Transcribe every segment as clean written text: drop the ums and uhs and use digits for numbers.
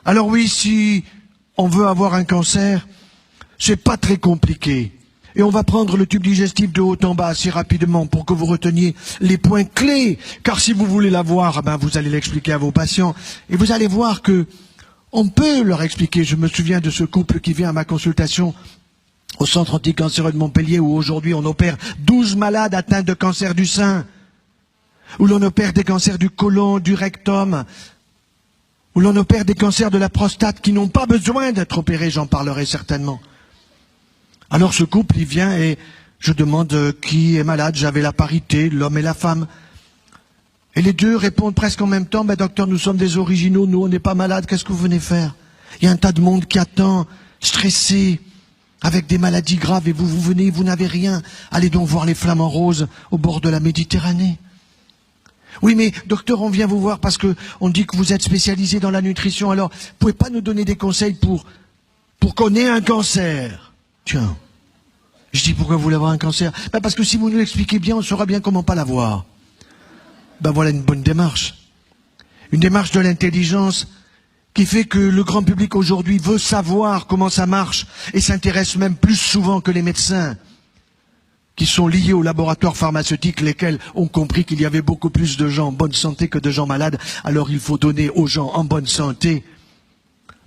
Alors oui, si on veut avoir un cancer, c'est pas très compliqué. Et on va prendre le tube digestif de haut en bas assez rapidement pour que vous reteniez les points clés. Car si vous voulez l'avoir, vous allez l'expliquer à vos patients. Et vous allez voir que on peut leur expliquer. Je me souviens de ce couple qui vient à ma consultation au centre anticancéreux de Montpellier où aujourd'hui on opère 12 malades atteints de cancer du sein, où l'on opère des cancers du côlon, du rectum, où l'on opère des cancers de la prostate qui n'ont pas besoin d'être opérés, j'en parlerai certainement. Alors ce couple, il vient et je demande qui est malade, j'avais la parité, l'homme et la femme. Et les deux répondent presque en même temps, docteur, nous sommes des originaux, nous on n'est pas malades, qu'est-ce que vous venez faire? Il y a un tas de monde qui attend, stressé, avec des maladies graves, et vous venez, vous n'avez rien. Allez donc voir les flamants roses au bord de la Méditerranée. Oui, mais docteur, on vient vous voir parce que on dit que vous êtes spécialisé dans la nutrition, alors vous pouvez pas nous donner des conseils pour qu'on ait un cancer? Tiens, je dis pourquoi vous voulez avoir un cancer? Parce que si vous nous l'expliquez bien, on saura bien comment pas l'avoir. Voilà une bonne démarche. Une démarche de l'intelligence qui fait que le grand public aujourd'hui veut savoir comment ça marche et s'intéresse même plus souvent que les médecins qui sont liés aux laboratoires pharmaceutiques, lesquels ont compris qu'il y avait beaucoup plus de gens en bonne santé que de gens malades. Alors il faut donner aux gens en bonne santé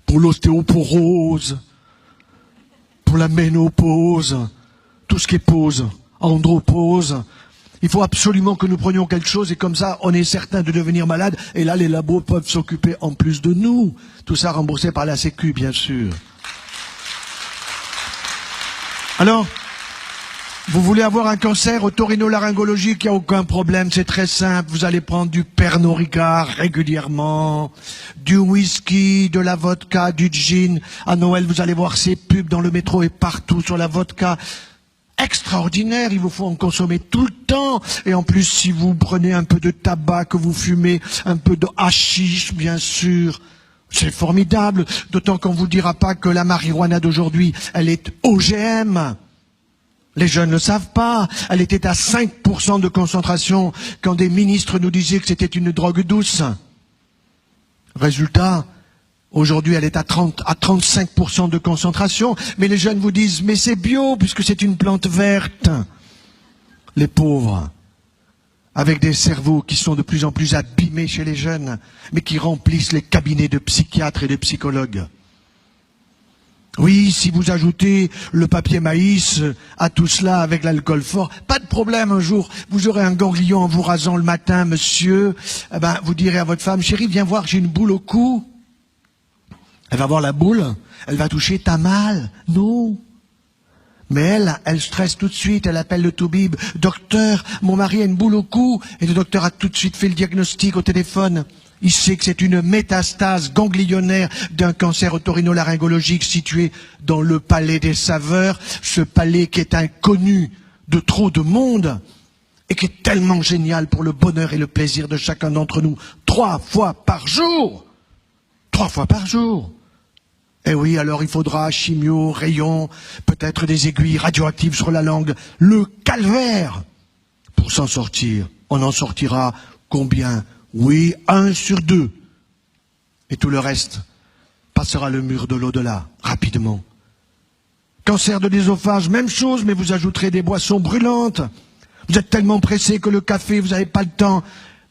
pour l'ostéoporose, pour la ménopause, tout ce qui est pause, andropause. Il faut absolument que nous prenions quelque chose et comme ça, on est certain de devenir malade. Et là, les labos peuvent s'occuper en plus de nous. Tout ça remboursé par la Sécu, bien sûr. Alors, vous voulez avoir un cancer otorhinolaryngologique, il n'y a aucun problème, c'est très simple. Vous allez prendre du Pernod Ricard régulièrement, du whisky, de la vodka, du gin. À Noël, vous allez voir ces pubs dans le métro et partout sur la vodka. Extraordinaire, il vous faut en consommer tout le temps. Et en plus, si vous prenez un peu de tabac, que vous fumez un peu de hashish, bien sûr, c'est formidable. D'autant qu'on ne vous dira pas que la marijuana d'aujourd'hui, elle est OGM. Les jeunes ne le savent pas. Elle était à 5% de concentration quand des ministres nous disaient que c'était une drogue douce. Résultat, aujourd'hui, elle est à 35% de concentration. Mais les jeunes vous disent, mais c'est bio, puisque c'est une plante verte. Les pauvres, avec des cerveaux qui sont de plus en plus abîmés chez les jeunes, mais qui remplissent les cabinets de psychiatres et de psychologues. Oui, si vous ajoutez le papier maïs à tout cela avec l'alcool fort, pas de problème, un jour, vous aurez un ganglion en vous rasant le matin, monsieur. Vous direz à votre femme, chérie, viens voir, j'ai une boule au cou. Elle va voir la boule, elle va toucher, t'as mal? Non. Mais elle stresse tout de suite, elle appelle le toubib. Docteur, mon mari a une boule au cou. Et le docteur a tout de suite fait le diagnostic au téléphone. Il sait que c'est une métastase ganglionnaire d'un cancer otorhinolaryngologique situé dans le palais des saveurs. Ce palais qui est inconnu de trop de monde et qui est tellement génial pour le bonheur et le plaisir de chacun d'entre nous. 3 fois par jour. 3 fois par jour. Eh oui, alors il faudra chimio, rayons, peut-être des aiguilles radioactives sur la langue. Le calvaire pour s'en sortir. On en sortira combien? Oui, 1 sur 2. Et tout le reste passera le mur de l'au-delà, rapidement. Cancer de l'œsophage, même chose, mais vous ajouterez des boissons brûlantes. Vous êtes tellement pressé que le café, vous n'avez pas le temps.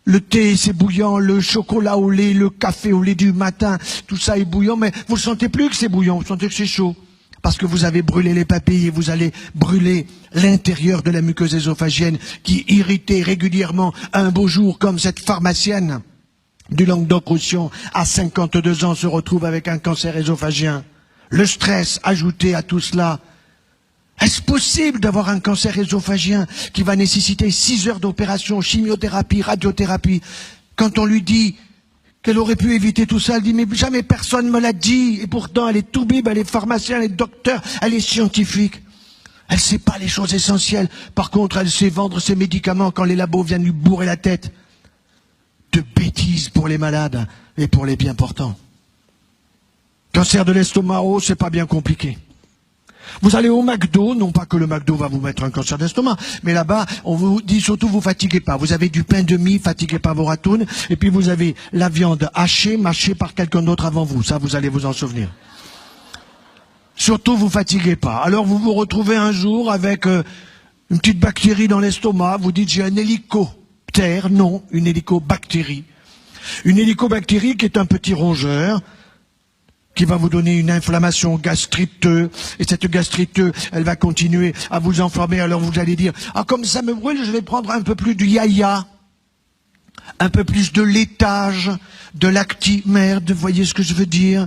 Le thé, c'est bouillant, le chocolat au lait, le café au lait du matin, tout ça est bouillant, mais vous ne sentez plus que c'est bouillant, vous sentez que c'est chaud. Parce que vous avez brûlé les papilles et vous allez brûler l'intérieur de la muqueuse ésophagienne qui, irritée régulièrement, un beau jour, comme cette pharmacienne du Languedoc-Roussillon, à 52 ans, se retrouve avec un cancer œsophagien. Le stress ajouté à tout cela. Est-ce possible d'avoir un cancer œsophagien qui va nécessiter 6 heures d'opération, chimiothérapie, radiothérapie? Quand on lui dit qu'elle aurait pu éviter tout ça, elle dit mais jamais personne ne me l'a dit. Et pourtant elle est toubib, elle est pharmacien, elle est docteur, elle est scientifique. Elle ne sait pas les choses essentielles. Par contre, elle sait vendre ses médicaments quand les labos viennent lui bourrer la tête. De bêtises pour les malades et pour les bien portants. Cancer de l'estomac, oh, c'est pas bien compliqué. Vous allez au McDo, non pas que le McDo va vous mettre un cancer d'estomac, mais là-bas, on vous dit surtout vous fatiguez pas. Vous avez du pain de mie, fatiguez pas vos ratounes, et puis vous avez la viande hachée, mâchée par quelqu'un d'autre avant vous. Ça, vous allez vous en souvenir. Surtout, vous fatiguez pas. Alors, vous vous retrouvez un jour avec une petite bactérie dans l'estomac. Vous dites, j'ai un hélicoptère. Non, une hélicobactérie. Une hélicobactérie qui est un petit rongeur qui va vous donner une inflammation gastriteuse. Et cette gastriteuse, elle va continuer à vous enflammer. Alors, vous allez dire, ah, comme ça me brûle, je vais prendre un peu plus de yaya. Un peu plus de laitage, de lactimerde. Vous voyez ce que je veux dire?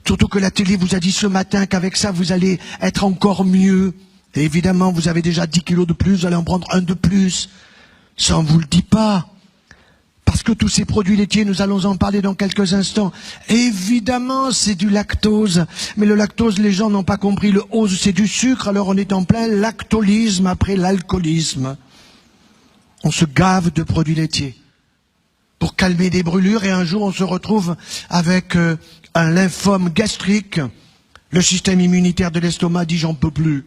Surtout que la télé vous a dit ce matin qu'avec ça, vous allez être encore mieux. Et évidemment, vous avez déjà 10 kilos de plus, vous allez en prendre un de plus. Ça, on vous le dit pas. Parce que tous ces produits laitiers, nous allons en parler dans quelques instants. Évidemment, c'est du lactose. Mais le lactose, les gens n'ont pas compris. Le ose, c'est du sucre. Alors on est en plein lactolisme après l'alcoolisme. On se gave de produits laitiers pour calmer des brûlures. Et un jour, on se retrouve avec un lymphome gastrique. Le système immunitaire de l'estomac dit j'en peux plus.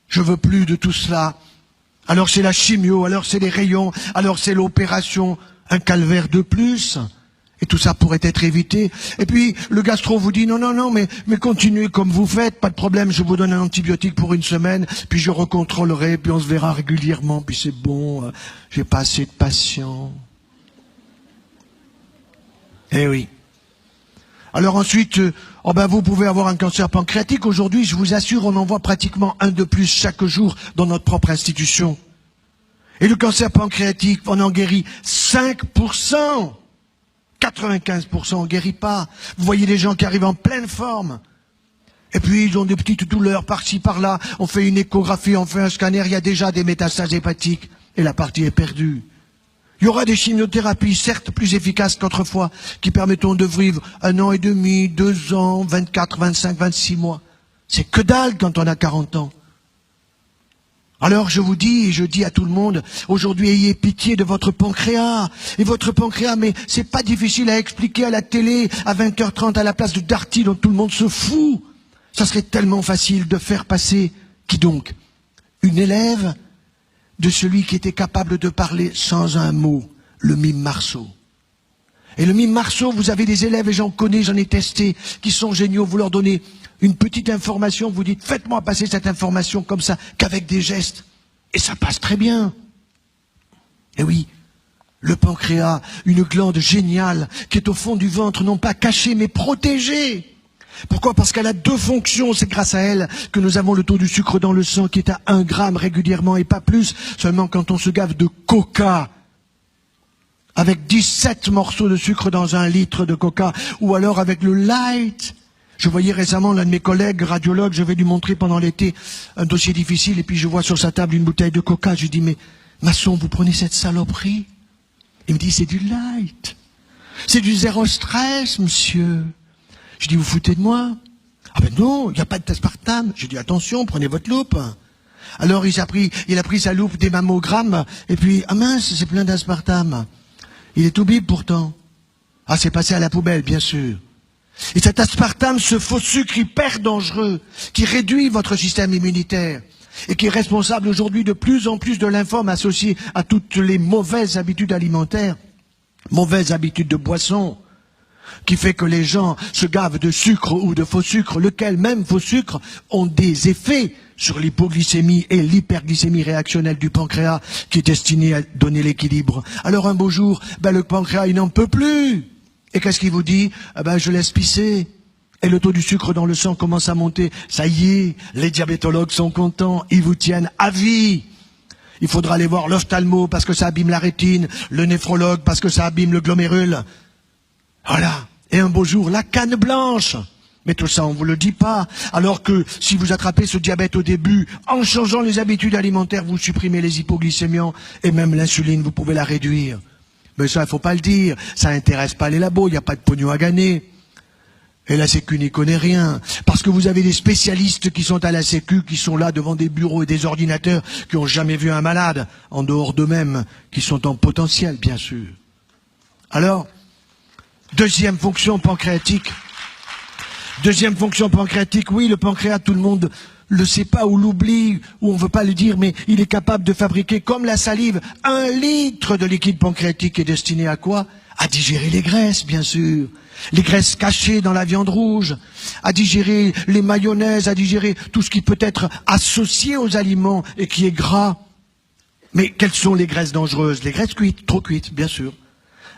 Je veux plus de tout cela. Alors c'est la chimio, alors c'est les rayons, alors c'est l'opération. Un calvaire de plus. Et tout ça pourrait être évité. Et puis le gastro vous dit non, mais continuez comme vous faites, pas de problème, je vous donne un antibiotique pour une semaine, puis je recontrôlerai, puis on se verra régulièrement, puis c'est bon, j'ai pas assez de patients. Eh oui. Alors ensuite, vous pouvez avoir un cancer pancréatique. Aujourd'hui, je vous assure, on en voit pratiquement un de plus chaque jour dans notre propre institution. Et le cancer pancréatique, on en guérit 5%. 95% on ne guérit pas. Vous voyez des gens qui arrivent en pleine forme. Et puis ils ont des petites douleurs par-ci, par-là. On fait une échographie, on fait un scanner, il y a déjà des métastases hépatiques. Et la partie est perdue. Il y aura des chimiothérapies, certes plus efficaces qu'autrefois, qui permettront de vivre 1 an et demi, 2 ans, 24, 25, 26 mois. C'est que dalle quand on a 40 ans. Alors je vous dis, et je dis à tout le monde, aujourd'hui ayez pitié de votre pancréas. Et votre pancréas, mais c'est pas difficile à expliquer à la télé, à 20h30 à la place de Darty dont tout le monde se fout. Ça serait tellement facile de faire passer, qui donc? Une élève de celui qui était capable de parler sans un mot, le mime Marceau. Et le mime Marceau, vous avez des élèves, et j'en connais, j'en ai testé, qui sont géniaux, vous leur donnez une petite information, vous dites, faites-moi passer cette information comme ça, qu'avec des gestes. Et ça passe très bien. Et oui, le pancréas, une glande géniale, qui est au fond du ventre, non pas cachée, mais protégée. Pourquoi? Parce qu'elle a 2 fonctions, c'est grâce à elle que nous avons le taux du sucre dans le sang qui est à 1 gramme régulièrement et pas plus, seulement quand on se gave de coca, avec 17 morceaux de sucre dans 1 litre de coca, ou alors avec le light. Je voyais récemment l'un de mes collègues radiologues, je vais lui montrer pendant l'été un dossier difficile, et puis je vois sur sa table une bouteille de coca, je lui dis, mais maçon, vous prenez cette saloperie? Il me dit, c'est du light. C'est du 0 stress, monsieur. Je dis, vous foutez de moi? Ah ben non, il n'y a pas d'aspartame. J'ai dit, attention, prenez votre loupe. Alors il a pris sa loupe des mammogrammes, et puis, ah mince, c'est plein d'aspartame. Il est tout bip pourtant. Ah, c'est passé à la poubelle, bien sûr. Et cet aspartame, ce faux sucre hyper dangereux, qui réduit votre système immunitaire, et qui est responsable aujourd'hui de plus en plus de lymphomes associés à toutes les mauvaises habitudes alimentaires, mauvaises habitudes de boisson, qui fait que les gens se gavent de sucre ou de faux sucre, lequel même faux sucre ont des effets sur l'hypoglycémie et l'hyperglycémie réactionnelle du pancréas, qui est destiné à donner l'équilibre. Alors un beau jour, le pancréas, il n'en peut plus. Et qu'est-ce qu'il vous dit? Je laisse pisser. Et le taux du sucre dans le sang commence à monter. Ça y est, les diabétologues sont contents, ils vous tiennent à vie. Il faudra aller voir l'ophtalmo parce que ça abîme la rétine, le néphrologue parce que ça abîme le glomérule. Voilà. Et un beau jour, la canne blanche. Mais tout ça, on vous le dit pas. Alors que si vous attrapez ce diabète au début, en changeant les habitudes alimentaires, vous supprimez les hypoglycémiants et même l'insuline, vous pouvez la réduire. Mais ça, il faut pas le dire. Ça intéresse pas les labos, il n'y a pas de pognon à gagner. Et la Sécu n'y connaît rien. Parce que vous avez des spécialistes qui sont à la Sécu, qui sont là devant des bureaux et des ordinateurs, qui n'ont jamais vu un malade, en dehors d'eux-mêmes, qui sont en potentiel, bien sûr. Alors, deuxième fonction pancréatique. Deuxième fonction pancréatique, oui, le pancréas, tout le monde le sait pas ou l'oublie, ou on veut pas le dire, mais il est capable de fabriquer, comme la salive, 1 litre de liquide pancréatique est destiné à quoi? À digérer les graisses, bien sûr. Les graisses cachées dans la viande rouge, à digérer les mayonnaises, à digérer tout ce qui peut être associé aux aliments et qui est gras. Mais quelles sont les graisses dangereuses? Les graisses cuites, trop cuites, bien sûr.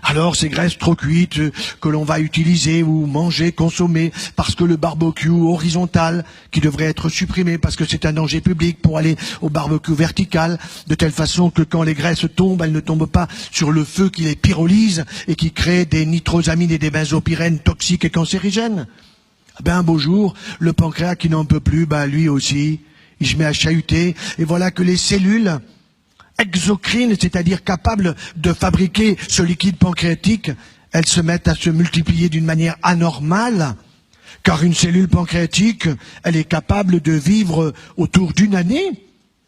Alors ces graisses trop cuites que l'on va utiliser ou manger, consommer, parce que le barbecue horizontal, qui devrait être supprimé parce que c'est un danger public pour aller au barbecue vertical, de telle façon que quand les graisses tombent, elles ne tombent pas sur le feu qui les pyrolyse et qui crée des nitrosamines et des benzopyrènes toxiques et cancérigènes. Ben un beau jour, le pancréas qui n'en peut plus, lui aussi, il se met à chahuter, et voilà que les cellules exocrines, c'est-à-dire capables de fabriquer ce liquide pancréatique, elles se mettent à se multiplier d'une manière anormale, car une cellule pancréatique, elle est capable de vivre autour d'une année.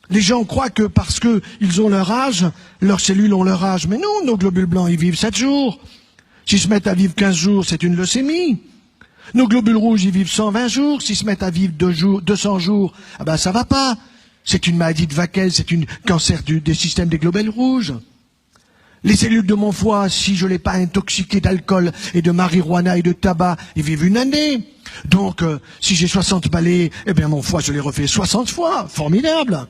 Les gens croient que parce qu'ils ont leur âge, leurs cellules ont leur âge. Mais non, nos globules blancs, ils vivent 7 jours. S'ils se mettent à vivre 15 jours, c'est une leucémie. Nos globules rouges, ils vivent 120 jours. S'ils se mettent à vivre 200 jours, ça va pas. C'est une maladie de Vaquel, c'est un cancer des systèmes des globules rouges. Les cellules de mon foie, si je ne l'ai pas intoxiqué d'alcool et de marijuana et de tabac, ils vivent une année. Donc, si j'ai 60 balais, mon foie, je l'ai refait 60 fois. Formidable.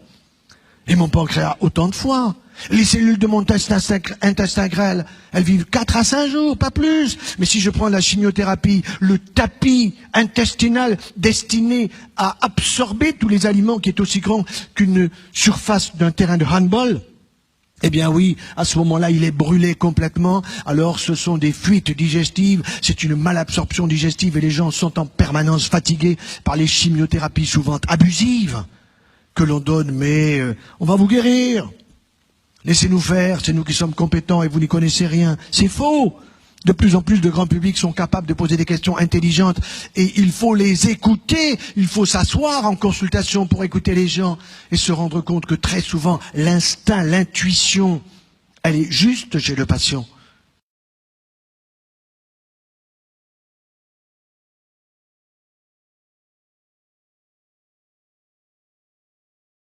Et mon pancréas, autant de fois. Les cellules de mon intestin grêle, elles vivent 4 à 5 jours, pas plus. Mais si je prends la chimiothérapie, le tapis intestinal destiné à absorber tous les aliments qui est aussi grand qu'une surface d'un terrain de handball, oui, à ce moment-là, il est brûlé complètement. Alors, ce sont des fuites digestives, c'est une malabsorption digestive et les gens sont en permanence fatigués par les chimiothérapies souvent abusives que l'on donne. Mais on va vous guérir. Laissez-nous faire, c'est nous qui sommes compétents et vous n'y connaissez rien. C'est faux. De plus en plus de grands publics sont capables de poser des questions intelligentes et il faut les écouter. Il faut s'asseoir en consultation pour écouter les gens et se rendre compte que très souvent, l'instinct, l'intuition, elle est juste chez le patient.